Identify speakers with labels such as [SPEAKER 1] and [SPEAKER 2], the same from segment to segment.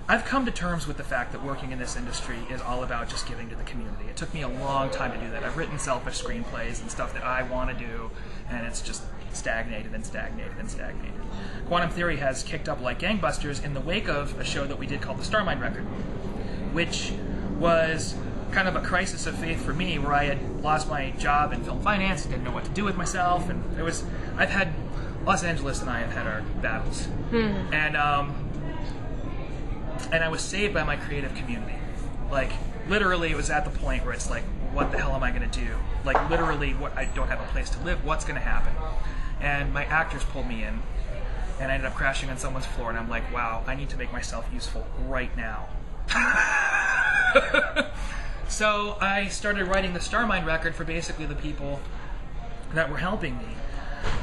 [SPEAKER 1] I've come to terms with the fact that working in this industry is all about just giving to the community. It took me a long time to do that. I've written selfish screenplays and stuff that I want to do, and it's just stagnated and stagnated and stagnated. Quantum Theory has kicked up like gangbusters in the wake of a show that we did called The Starmine Record, which was kind of a crisis of faith for me, where I had lost my job in film finance and didn't know what to do with myself, and I've had, Los Angeles and I have had our battles. And I was saved by my creative community. Like, literally, it was at the point where it's like, what the hell am I going to do? Like, literally, I don't have a place to live. What's going to happen? And my actors pulled me in, and I ended up crashing on someone's floor, and I'm like, wow, I need to make myself useful right now. So I started writing the Starmine Record for basically the people that were helping me.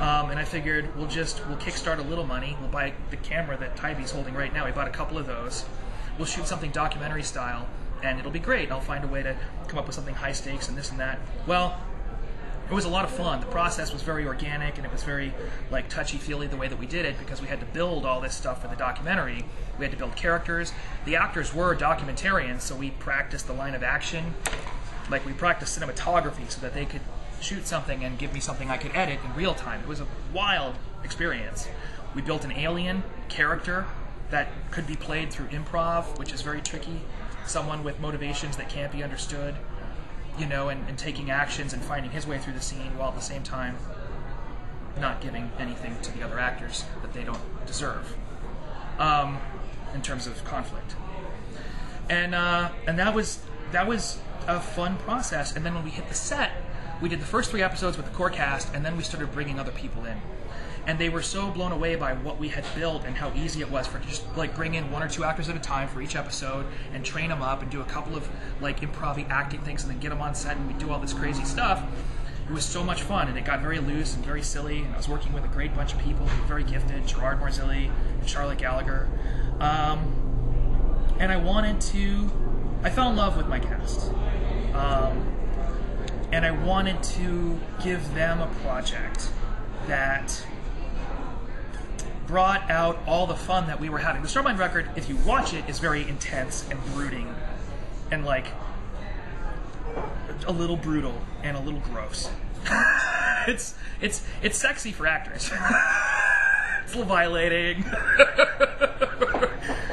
[SPEAKER 1] And I figured we'll kickstart a little money. We'll buy the camera that Tybee's holding right now. We bought a couple of those. We'll shoot something documentary style, and it'll be great. I'll find a way to come up with something high stakes and this and that. Well, it was a lot of fun. The process was very organic, and it was very like touchy-feely the way that we did it, because we had to build all this stuff for the documentary. We had to build characters. The actors were documentarians, so we practiced the line of action. Like, we practiced cinematography so that they could shoot something and give me something I could edit in real time. It was a wild experience. We built an alien character that could be played through improv, which is very tricky. Someone with motivations that can't be understood, you know, and taking actions and finding his way through the scene, while at the same time not giving anything to the other actors that they don't deserve, in terms of conflict. And that was a fun process. And then when we hit the set, we did the first 3 episodes with the core cast, and then we started bringing other people in. And they were so blown away by what we had built and how easy it was for just like bring in 1 or 2 actors at a time for each episode and train them up and do a couple of like improv acting things and then get them on set, and we do all this crazy stuff. It was so much fun, and it got very loose and very silly, and I was working with a great bunch of people who were very gifted, Gerard Marzilli and Charlotte Gallagher. And I fell in love with my cast. And I wanted to give them a project that brought out all the fun that we were having. The Starmine Record, if you watch it, is very intense and brooding, and like a little brutal and a little gross. It's sexy for actors. It's a little violating.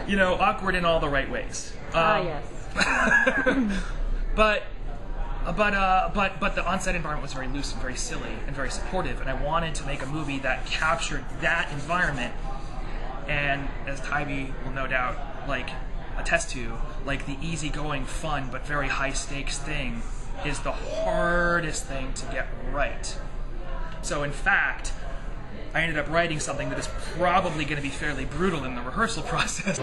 [SPEAKER 1] You know, awkward in all the right ways.
[SPEAKER 2] Yes.
[SPEAKER 1] But the on-set environment was very loose and very silly and very supportive, and I wanted to make a movie that captured that environment. And as Tybee will no doubt like attest to, like, the easygoing, fun but very high-stakes thing is the hardest thing to get right. So in fact, I ended up writing something that is probably going to be fairly brutal in the rehearsal process.